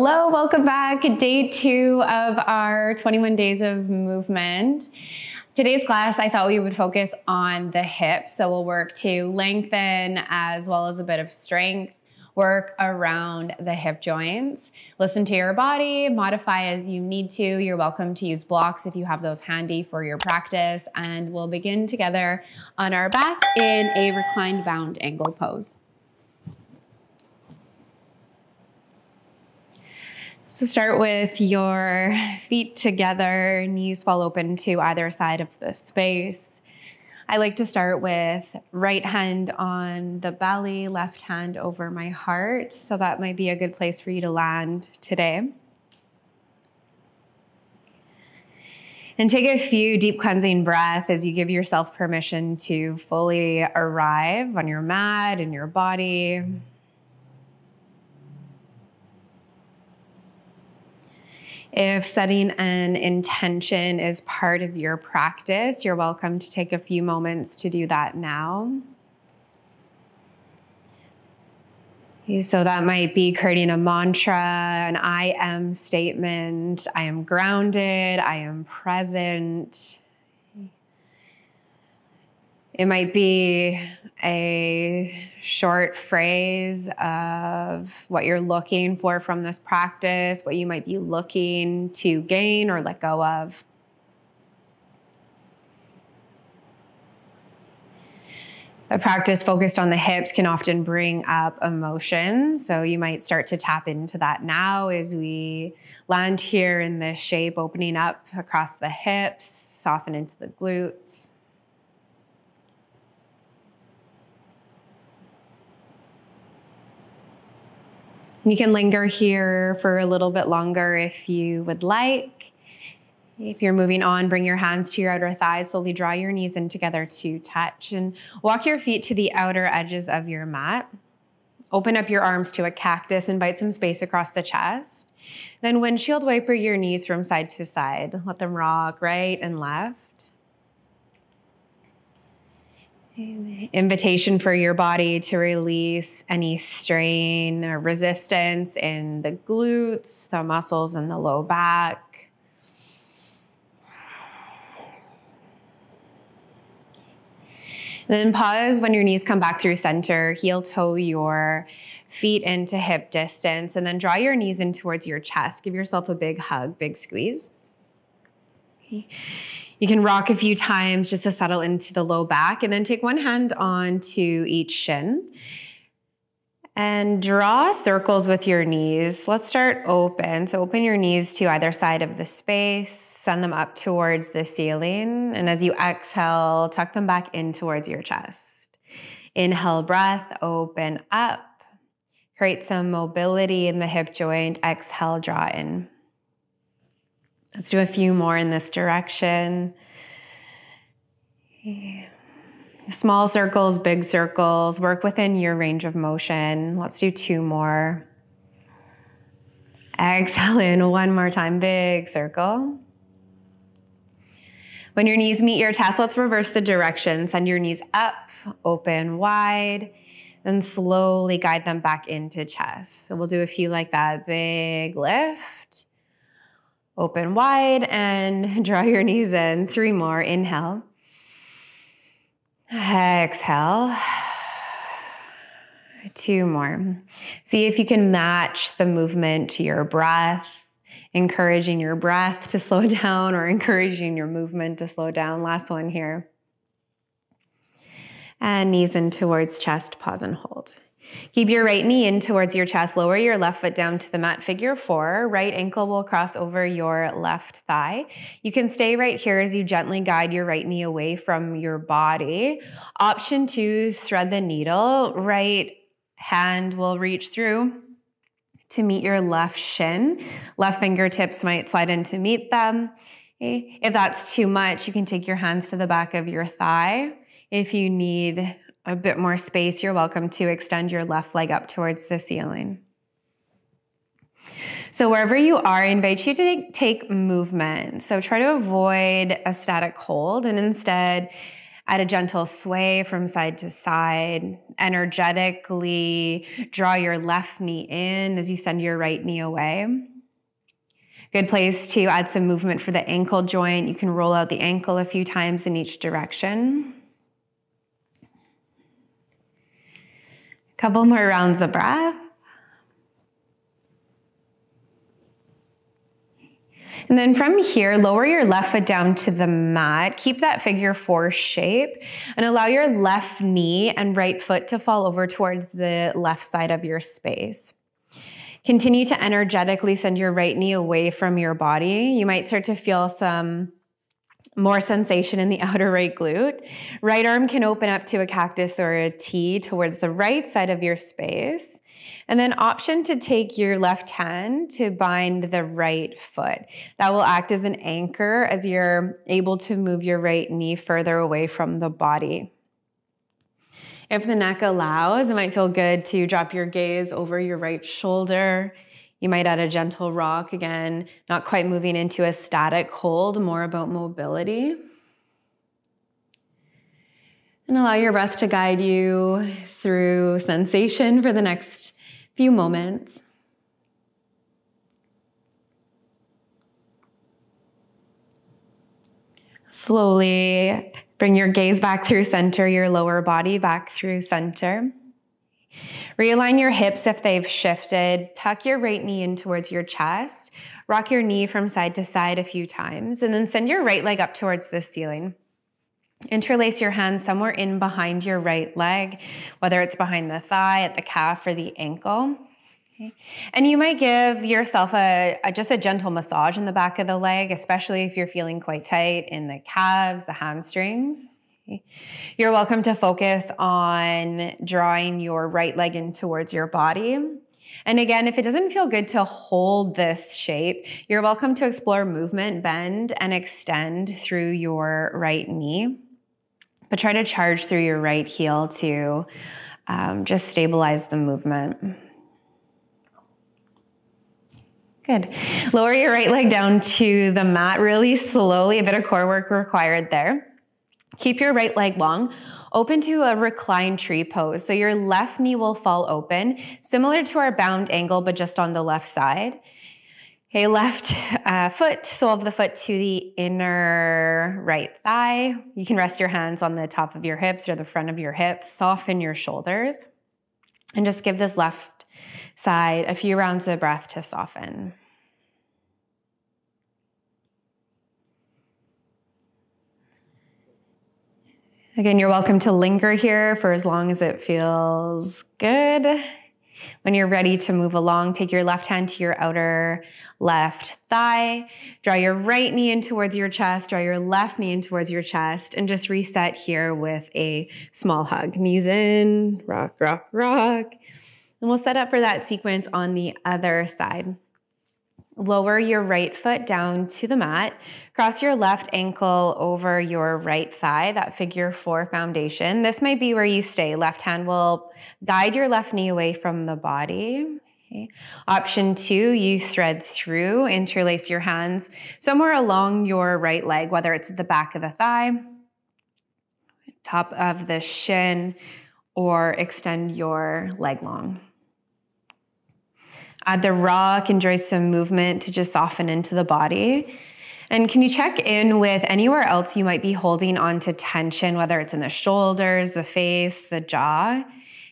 Hello, welcome back. Day 2 of our 21 days of movement. Today's class, I thought we would focus on the hips. So we'll work to lengthen as well as a bit of strength, work around the hip joints. Listen to your body, modify as you need to. You're welcome to use blocks if you have those handy for your practice. And we'll begin together on our back in a reclined bound angle pose. So start with your feet together, knees fall open to either side of the space. I like to start with right hand on the belly, left hand over my heart. So that might be a good place for you to land today. And take a few deep cleansing breaths as you give yourself permission to fully arrive on your mat, in your body. If setting an intention is part of your practice, you're welcome to take a few moments to do that now. So that might be creating a mantra, an I am statement. I am grounded, I am present. It might be a short phrase of what you're looking for from this practice, what you might be looking to gain or let go of. A practice focused on the hips can often bring up emotion, so you might start to tap into that now as we land here in this shape, opening up across the hips, soften into the glutes. You can linger here for a little bit longer if you would like. If you're moving on, bring your hands to your outer thighs. Slowly draw your knees in together to touch and walk your feet to the outer edges of your mat. Open up your arms to a cactus, invite some space across the chest. Then windshield wiper your knees from side to side. Let them rock right and left. Invitation for your body to release any strain or resistance in the glutes, the muscles in the low back. Then pause when your knees come back through center, heel toe your feet into hip distance, and then draw your knees in towards your chest. Give yourself a big hug, big squeeze. Okay. You can rock a few times just to settle into the low back, and then take one hand onto each shin and draw circles with your knees. Let's start open. So open your knees to either side of the space, send them up towards the ceiling, and as you exhale, tuck them back in towards your chest. Inhale, breath, open up. Create some mobility in the hip joint. Exhale, draw in. Let's do a few more in this direction. Small circles, big circles, work within your range of motion. Let's do 2 more. Exhale in one more time, big circle. When your knees meet your chest, let's reverse the direction. Send your knees up, open wide, then slowly guide them back into chest. So we'll do a few like that, big lift. Open wide and draw your knees in. 3 more. Inhale. Exhale. 2 more. See if you can match the movement to your breath, encouraging your breath to slow down or encouraging your movement to slow down. Last one here. And knees in towards chest, pause and hold. Keep your right knee in towards your chest. Lower your left foot down to the mat, figure 4. Right ankle will cross over your left thigh. You can stay right here as you gently guide your right knee away from your body. Option 2, thread the needle. Right hand will reach through to meet your left shin. Left fingertips might slide in to meet them. Okay. If that's too much, you can take your hands to the back of your thigh. If you need a bit more space, you're welcome to extend your left leg up towards the ceiling. So wherever you are, I invite you to take movement. So try to avoid a static hold and instead Add a gentle sway from side to side. Energetically draw your left knee in as you send your right knee away. Good place to add some movement for the ankle joint. You can roll out the ankle a few times in each direction. A couple more rounds of breath. And then from here, lower your left foot down to the mat. Keep that figure 4 shape and allow your left knee and right foot to fall over towards the left side of your space. Continue to energetically send your right knee away from your body. You might start to feel some more sensation in the outer right glute. Right arm can open up to a cactus or a T towards the right side of your space. And then option to take your left hand to bind the right foot. That will act as an anchor as you're able to move your right knee further away from the body. If the neck allows, it might feel good to drop your gaze over your right shoulder. You might add a gentle rock, again, not quite moving into a static hold, more about mobility. And allow your breath to guide you through sensation for the next few moments. Slowly bring your gaze back through center, your lower body back through center. Realign your hips if they've shifted. Tuck your right knee in towards your chest. Rock your knee from side to side a few times, and then send your right leg up towards the ceiling. Interlace your hands somewhere in behind your right leg, whether it's behind the thigh, at the calf, or the ankle. Okay. And you might give yourself just a gentle massage in the back of the leg, especially if you're feeling quite tight in the calves, the hamstrings. Okay. You're welcome to focus on drawing your right leg in towards your body. And again, if it doesn't feel good to hold this shape, you're welcome to explore movement, bend, and extend through your right knee. But try to charge through your right heel to just stabilize the movement. Good. Lower your right leg down to the mat really slowly, a bit of core work required there. Keep your right leg long, open to a recline tree pose. So your left knee will fall open, similar to our bound angle, but just on the left side. Okay, left foot, sole of the foot to the inner right thigh. You can rest your hands on the top of your hips or the front of your hips. Soften your shoulders. And just give this left side a few rounds of breath to soften. Again, you're welcome to linger here for as long as it feels good. When you're ready to move along, take your left hand to your outer left thigh. Draw your right knee in towards your chest. Draw your left knee in towards your chest. And just reset here with a small hug. Knees in, rock, rock, rock. And we'll set up for that sequence on the other side. Lower your right foot down to the mat. Cross your left ankle over your right thigh, that figure 4 foundation. This might be where you stay. Left hand will guide your left knee away from the body. Okay. Option 2, you thread through, interlace your hands somewhere along your right leg, whether it's at the back of the thigh, top of the shin, or extend your leg long. Add the rock, enjoy some movement to just soften into the body. And can you check in with anywhere else you might be holding on to tension, whether it's in the shoulders, the face, the jaw?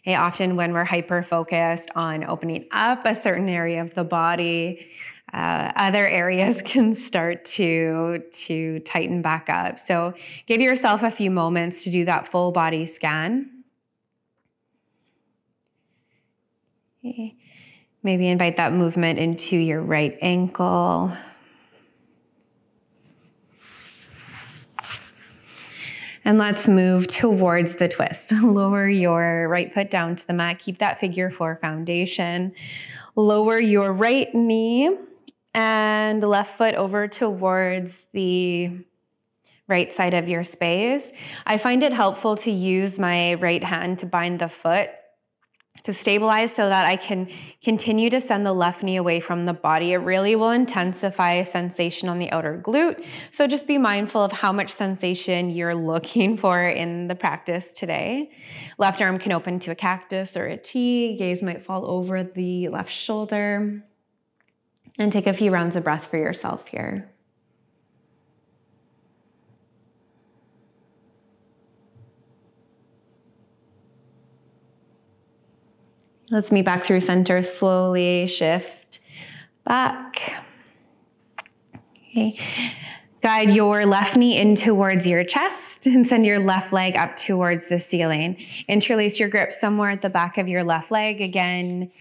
Okay, often when we're hyper-focused on opening up a certain area of the body, other areas can start to tighten back up. So give yourself a few moments to do that full body scan. Okay. Maybe invite that movement into your right ankle. And let's move towards the twist. Lower your right foot down to the mat. Keep that figure 4 foundation. Lower your right knee and left foot over towards the right side of your space. I find it helpful to use my right hand to bind the foot to stabilize so that I can continue to send the left knee away from the body. It really will intensify sensation on the outer glute. So just be mindful of how much sensation you're looking for in the practice today. Left arm can open to a cactus or a T. Gaze might fall over the left shoulder. And take a few rounds of breath for yourself here. Let's meet back through center, slowly shift back. Okay. Guide your left knee in towards your chest and send your left leg up towards the ceiling. Interlace your grip somewhere at the back of your left leg. Again,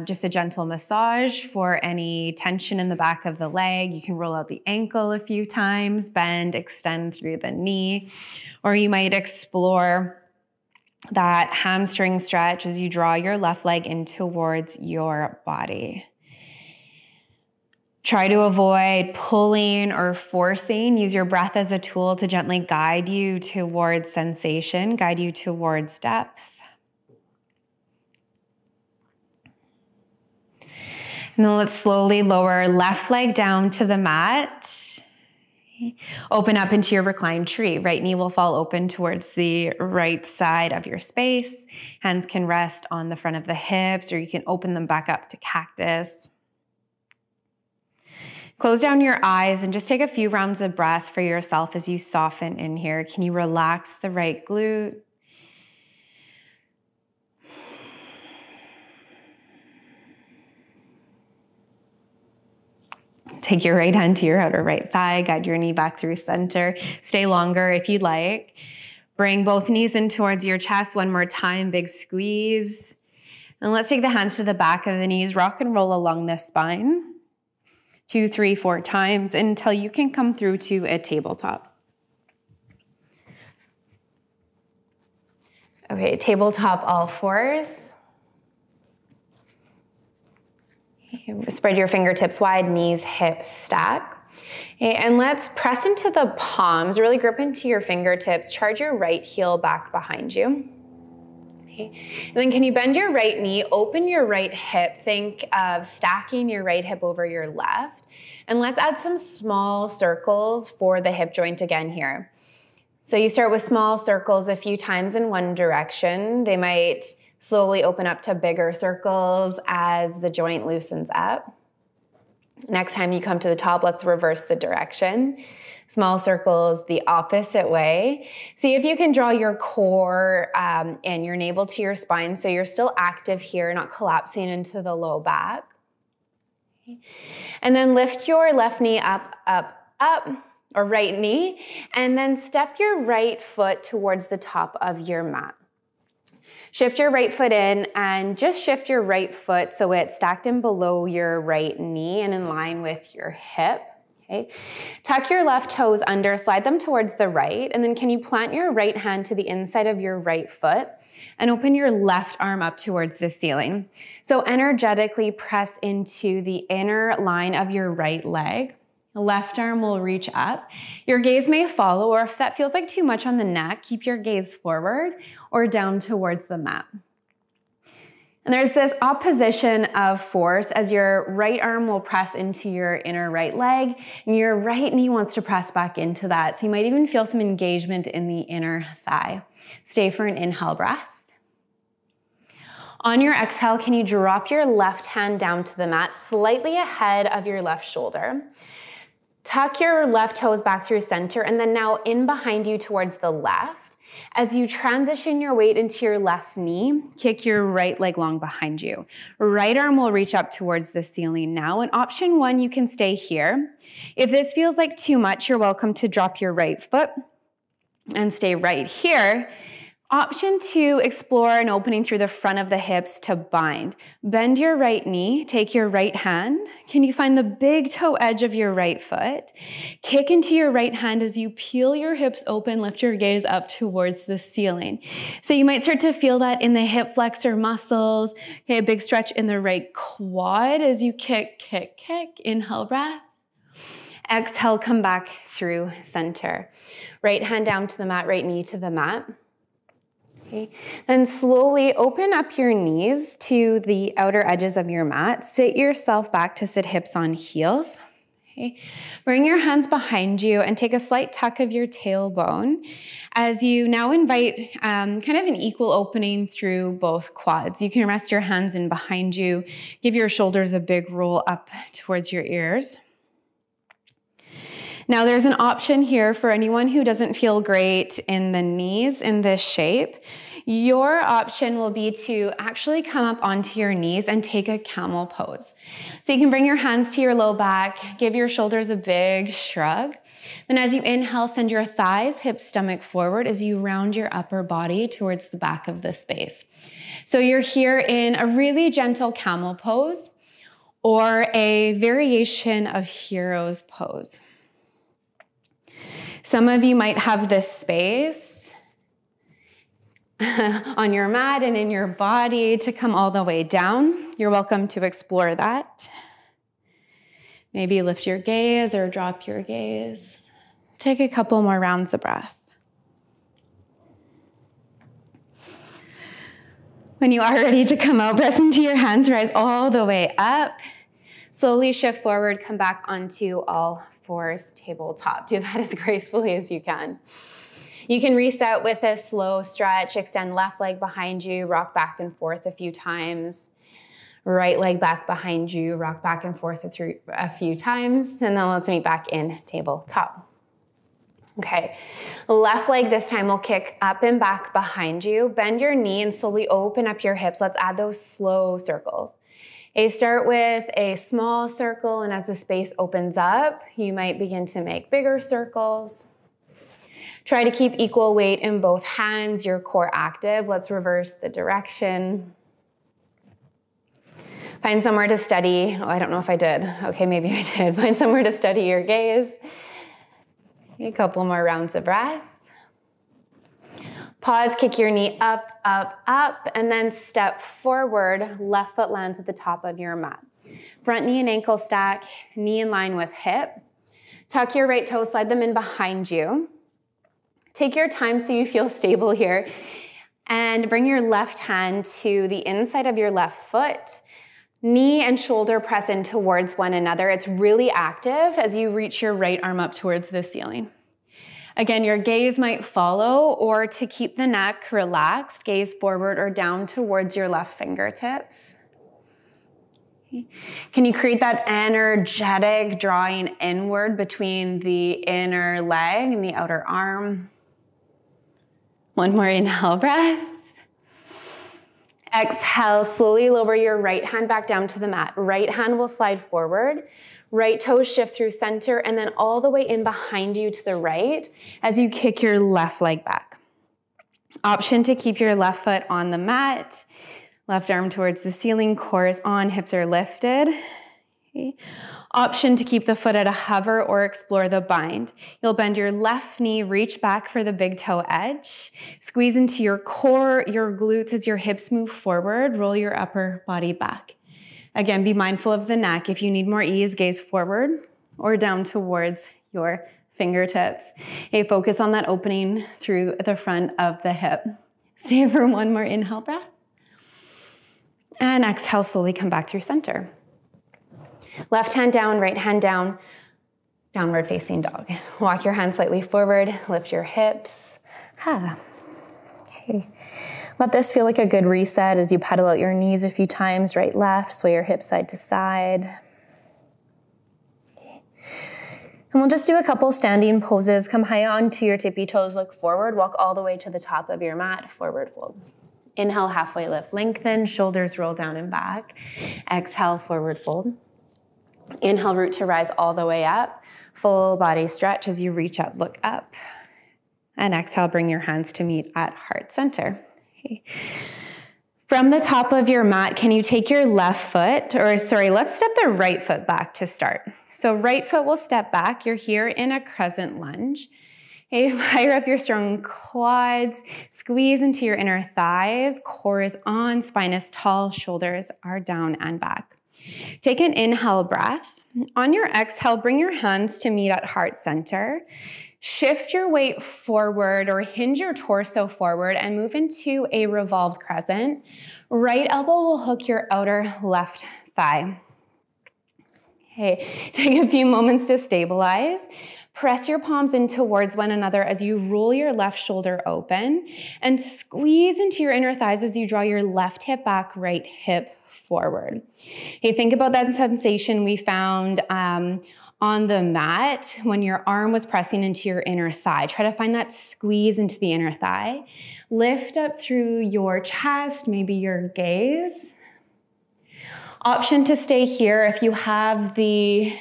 just a gentle massage for any tension in the back of the leg. You can roll out the ankle a few times, bend, extend through the knee, or you might explore that hamstring stretch as you draw your left leg in towards your body. Try to avoid pulling or forcing. Use your breath as a tool to gently guide you towards sensation, guide you towards depth. And then let's slowly lower left leg down to the mat. Open up into your reclined tree. Right knee will fall open towards the right side of your space. Hands can rest on the front of the hips, or you can open them back up to cactus. Close down your eyes and just take a few rounds of breath for yourself as you soften in here. Can you relax the right glute? Take your right hand to your outer right thigh, guide your knee back through center. Stay longer if you'd like. Bring both knees in towards your chest one more time, big squeeze. And let's take the hands to the back of the knees, rock and roll along the spine. 2, 3, 4 times until you can come through to a tabletop. Okay, tabletop all fours. Spread your fingertips wide, knees, hips stack. Okay, and let's press into the palms, really grip into your fingertips, charge your right heel back behind you. Okay. And then can you bend your right knee, open your right hip, think of stacking your right hip over your left. And let's add some small circles for the hip joint again here. So you start with small circles a few times in one direction. They might slowly open up to bigger circles as the joint loosens up. Next time you come to the top, let's reverse the direction. Small circles the opposite way. See if you can draw your core and your navel to your spine so you're still active here, not collapsing into the low back. Okay. And then lift your left knee up, up, up, or right knee, and then step your right foot towards the top of your mat. Shift your right foot in and just shift your right foot so it's stacked in below your right knee and in line with your hip. Okay. Tuck your left toes under, slide them towards the right, and then can you plant your right hand to the inside of your right foot and open your left arm up towards the ceiling. So energetically press into the inner line of your right leg. The left arm will reach up. Your gaze may follow, or if that feels like too much on the neck, keep your gaze forward or down towards the mat. And there's this opposition of force as your right arm will press into your inner right leg and your right knee wants to press back into that. So you might even feel some engagement in the inner thigh. Stay for an inhale breath. On your exhale, can you drop your left hand down to the mat slightly ahead of your left shoulder? Tuck your left toes back through center and then now in behind you towards the left. As you transition your weight into your left knee, kick your right leg long behind you. Right arm will reach up towards the ceiling now. And option 1, you can stay here. If this feels like too much, you're welcome to drop your right foot and stay right here. Option 2, explore an opening through the front of the hips to bind. Bend your right knee, take your right hand. Can you find the big toe edge of your right foot? Kick into your right hand as you peel your hips open, lift your gaze up towards the ceiling. So you might start to feel that in the hip flexor muscles. Okay, a big stretch in the right quad as you kick, kick, kick. Inhale, breath. Exhale, come back through center. Right hand down to the mat, right knee to the mat. Okay. Then slowly open up your knees to the outer edges of your mat. Sit yourself back to sit hips on heels. Okay. Bring your hands behind you and take a slight tuck of your tailbone as you now invite kind of an equal opening through both quads. You can rest your hands in behind you. Give your shoulders a big roll up towards your ears. Now there's an option here for anyone who doesn't feel great in the knees in this shape. Your option will be to actually come up onto your knees and take a camel pose. So you can bring your hands to your low back, give your shoulders a big shrug. Then as you inhale, send your thighs, hips, stomach forward as you round your upper body towards the back of the space. So you're here in a really gentle camel pose or a variation of hero's pose. Some of you might have this space on your mat and in your body to come all the way down. You're welcome to explore that. Maybe lift your gaze or drop your gaze. Take a couple more rounds of breath. When you are ready to come out, press into your hands, rise all the way up. Slowly shift forward, come back onto all fours, tabletop. Do that as gracefully as you can. You can reset with a slow stretch, extend left leg behind you, rock back and forth a few times. Right leg back behind you, rock back and forth a few times, and then let's meet back in tabletop. Okay, left leg this time will kick up and back behind you. Bend your knee and slowly open up your hips. Let's add those slow circles. Start with a small circle, and as the space opens up, you might begin to make bigger circles. Try to keep equal weight in both hands, your core active. Let's reverse the direction. Find somewhere to steady. Oh, I don't know if I did. Okay, maybe I did. Find somewhere to steady your gaze. A couple more rounds of breath. Pause, kick your knee up, up, up, and then step forward. Left foot lands at the top of your mat. Front knee and ankle stack, knee in line with hip. Tuck your right toes, slide them in behind you. Take your time so you feel stable here. And bring your left hand to the inside of your left foot. Knee and shoulder press in towards one another. It's really active as you reach your right arm up towards the ceiling. Again, your gaze might follow, or to keep the neck relaxed, gaze forward or down towards your left fingertips. Can you create that energetic drawing inward between the inner leg and the outer arm? One more inhale breath. Exhale, slowly lower your right hand back down to the mat. Right hand will slide forward. Right toes shift through center and then all the way in behind you to the right as you kick your left leg back. Option to keep your left foot on the mat. Left arm towards the ceiling, core is on, hips are lifted. Okay. Option to keep the foot at a hover or explore the bind. You'll bend your left knee, reach back for the big toe edge. Squeeze into your core, your glutes as your hips move forward. Roll your upper body back. Again, be mindful of the neck. If you need more ease, gaze forward or down towards your fingertips. Hey, focus on that opening through the front of the hip. Stay for one more inhale breath. And exhale, slowly come back through center. Left hand down, right hand down, downward facing dog. Walk your hands slightly forward, lift your hips. Okay. Let this feel like a good reset as you pedal out your knees a few times, right, left, sway your hips side to side. Okay. And we'll just do a couple standing poses. Come high onto your tippy toes, look forward, walk all the way to the top of your mat, forward fold. Inhale, halfway lift, lengthen, shoulders roll down and back. Exhale, forward fold. Inhale, root to rise all the way up. Full body stretch as you reach up, look up. And exhale, bring your hands to meet at heart center. Okay. From the top of your mat, can you take your left foot, let's step the right foot back to start. So right foot will step back. You're here in a crescent lunge. Okay, fire up your strong quads, squeeze into your inner thighs, core is on, spine is tall, shoulders are down and back. Take an inhale breath. On your exhale, bring your hands to meet at heart center. Shift your weight forward or hinge your torso forward and move into a revolved crescent. Right elbow will hook your outer left thigh. Okay, take a few moments to stabilize. Press your palms in towards one another as you roll your left shoulder open and squeeze into your inner thighs as you draw your left hip back, right hip forward. Hey, think about that sensation we found on the mat when your arm was pressing into your inner thigh. Try to find that squeeze into the inner thigh. Lift up through your chest, maybe your gaze. Option to stay here if you have the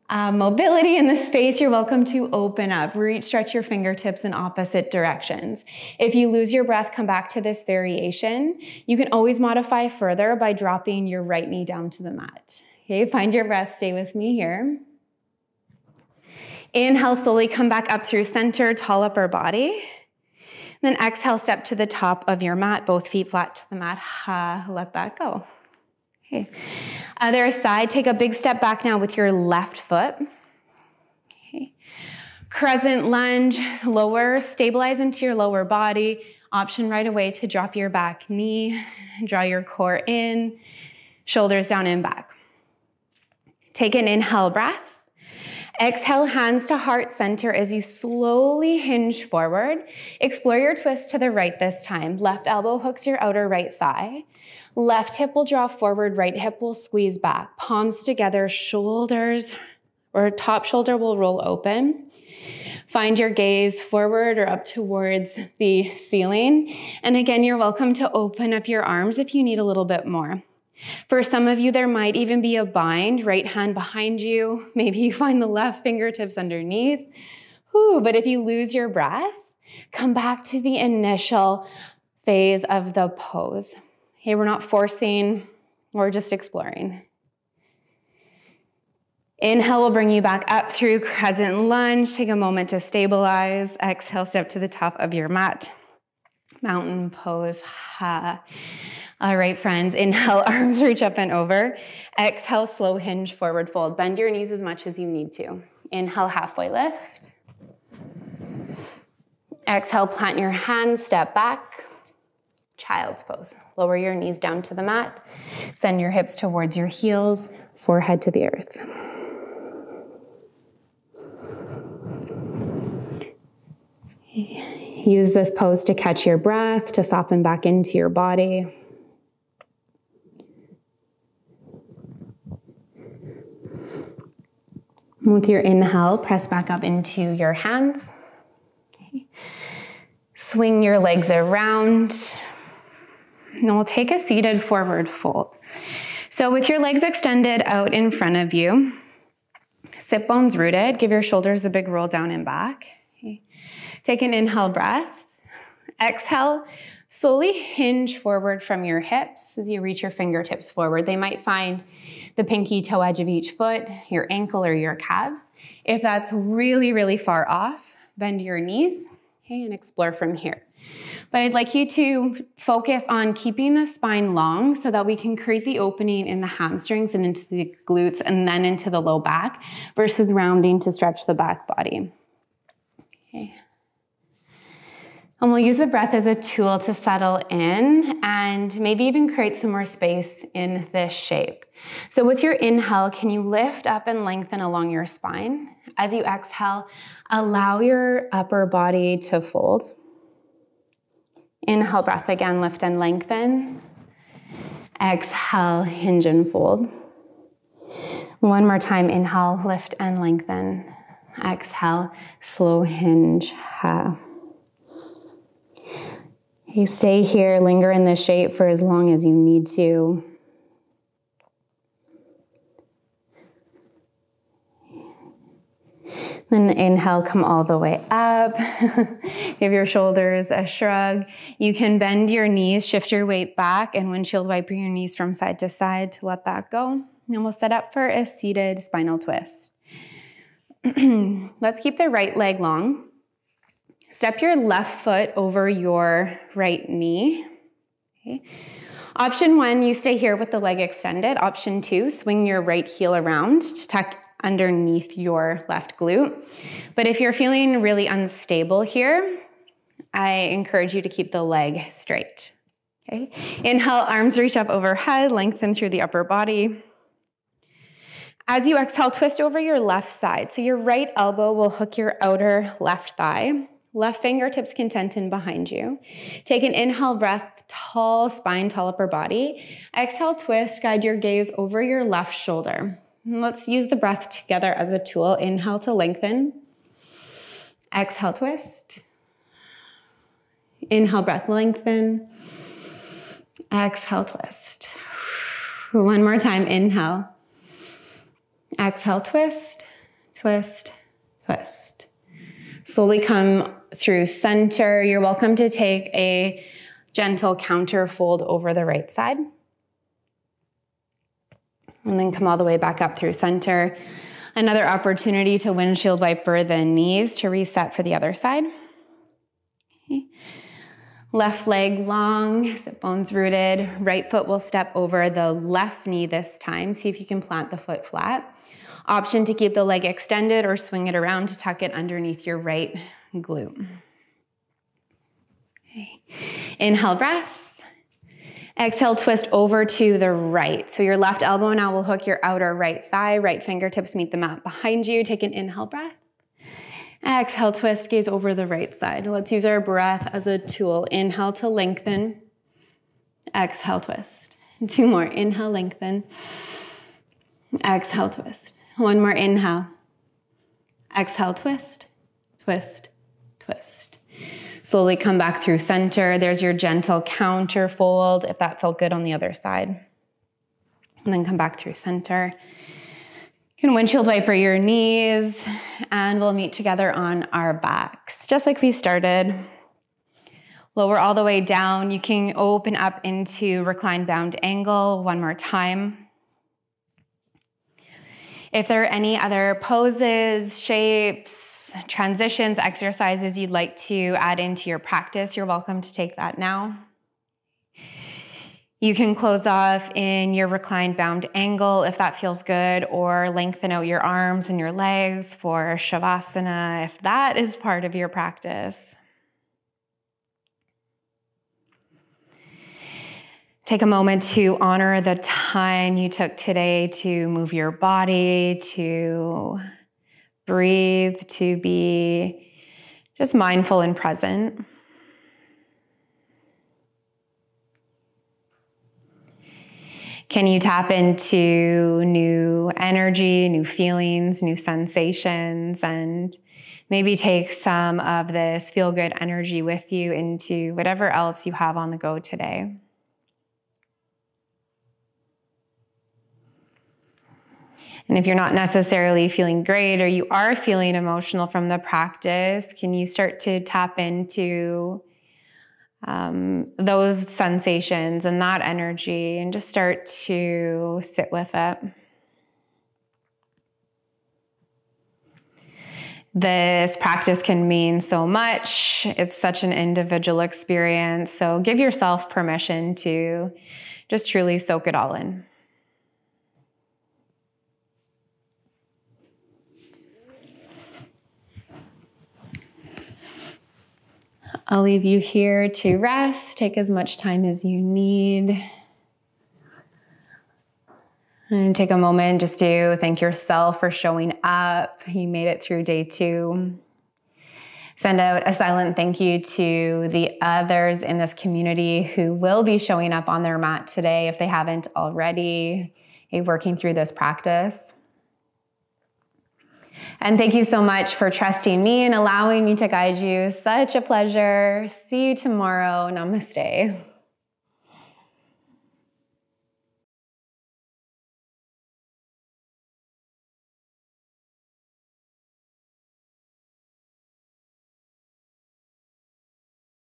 mobility in the space, you're welcome to open up. Reach, stretch your fingertips in opposite directions. If you lose your breath, come back to this variation. You can always modify further by dropping your right knee down to the mat. Okay, find your breath, stay with me here. Inhale, slowly come back up through center, tall upper body. Then exhale, step to the top of your mat, both feet flat to the mat. Let that go. Okay. Other side, take a big step back now with your left foot. Okay. Crescent lunge, lower, stabilize into your lower body. Option right away to drop your back knee, draw your core in, shoulders down and back. Take an inhale breath. Exhale, hands to heart center as you slowly hinge forward. Explore your twist to the right this time. Left elbow hooks your outer right thigh. Left hip will draw forward, right hip will squeeze back. Palms together, shoulders or top shoulder will roll open. Find your gaze forward or up towards the ceiling. And again, you're welcome to open up your arms if you need a little bit more. For some of you, there might even be a bind, right hand behind you. Maybe you find the left fingertips underneath. But if you lose your breath, come back to the initial phase of the pose. Okay, we're not forcing, we're just exploring. Inhale will bring you back up through crescent lunge. Take a moment to stabilize. Exhale, step to the top of your mat. Mountain pose. All right, friends, inhale, arms reach up and over. Exhale, slow hinge, forward fold. Bend your knees as much as you need to. Inhale, halfway lift. Exhale, plant your hands, step back. Child's pose. Lower your knees down to the mat. Send your hips towards your heels, forehead to the earth. Use this pose to catch your breath, to soften back into your body. With your inhale, press back up into your hands. Okay. Swing your legs around. And we'll take a seated forward fold. So with your legs extended out in front of you, sit bones rooted, give your shoulders a big roll down and back. Okay. Take an inhale breath. Exhale, slowly hinge forward from your hips as you reach your fingertips forward. They might find the pinky toe edge of each foot, your ankle or your calves. If that's really, really far off, bend your knees, okay, and explore from here. But I'd like you to focus on keeping the spine long so that we can create the opening in the hamstrings and into the glutes and then into the low back versus rounding to stretch the back body. Okay. And we'll use the breath as a tool to settle in and maybe even create some more space in this shape. So with your inhale, can you lift up and lengthen along your spine? As you exhale, allow your upper body to fold. Inhale, breath again, lift and lengthen. Exhale, hinge and fold. One more time, inhale, lift and lengthen. Exhale, slow hinge. Okay, stay here, linger in this shape for as long as you need to. Then inhale, come all the way up. Give your shoulders a shrug. You can bend your knees, shift your weight back, and windshield wiper your knees from side to side to let that go. And we'll set up for a seated spinal twist. Let's keep the right leg long. Step your left foot over your right knee. Okay. Option 1, you stay here with the leg extended. Option 2, swing your right heel around to tuck underneath your left glute. But if you're feeling really unstable here, I encourage you to keep the leg straight. Okay. Inhale, arms reach up overhead, lengthen through the upper body. As you exhale, twist over your left side. So your right elbow will hook your outer left thigh. Left fingertips can tension behind you. Take an inhale breath, tall spine, tall upper body. Exhale, twist, guide your gaze over your left shoulder. Let's use the breath together as a tool. Inhale to lengthen. Exhale, twist. Inhale, breath, lengthen. Exhale, twist. One more time, inhale. Exhale, twist, twist, twist. Slowly come through center. You're welcome to take a gentle counter fold over the right side. And then come all the way back up through center. Another opportunity to windshield wiper the knees to reset for the other side. Okay. Left leg long, sit bones rooted. Right foot will step over the left knee this time. See if you can plant the foot flat. Option to keep the leg extended or swing it around to tuck it underneath your right glute. Okay. Inhale, breath. Exhale, twist over to the right. So your left elbow now will hook your outer right thigh. Right fingertips meet the mat behind you. Take an inhale breath. Exhale, twist, gaze over the right side. Let's use our breath as a tool. Inhale to lengthen. Exhale, twist. 2 more. Inhale, lengthen. Exhale, twist. 1 more. Inhale. Exhale, twist, twist, twist. Slowly come back through center. There's your gentle counter fold if that felt good on the other side. And then come back through center. You can windshield wiper your knees and we'll meet together on our backs, just like we started. Lower all the way down. You can open up into recline bound angle 1 more time. If there are any other poses, shapes, transitions, exercises you'd like to add into your practice, you're welcome to take that now. You can close off in your recline bound angle if that feels good, or lengthen out your arms and your legs for Shavasana if that is part of your practice. Take a moment to honor the time you took today to move your body, to breathe, to be just mindful and present. Can you tap into new energy, new feelings, new sensations, and maybe take some of this feel-good energy with you into whatever else you have on the go today? And if you're not necessarily feeling great or you are feeling emotional from the practice, can you start to tap into those sensations and that energy and just start to sit with it? This practice can mean so much. It's such an individual experience. So give yourself permission to just truly soak it all in. I'll leave you here to rest. Take as much time as you need. And take a moment just to thank yourself for showing up. You made it through day 2. Send out a silent thank you to the others in this community who will be showing up on their mat today if they haven't already, working through this practice. And thank you so much for trusting me and allowing me to guide you. Such a pleasure. See you tomorrow. Namaste.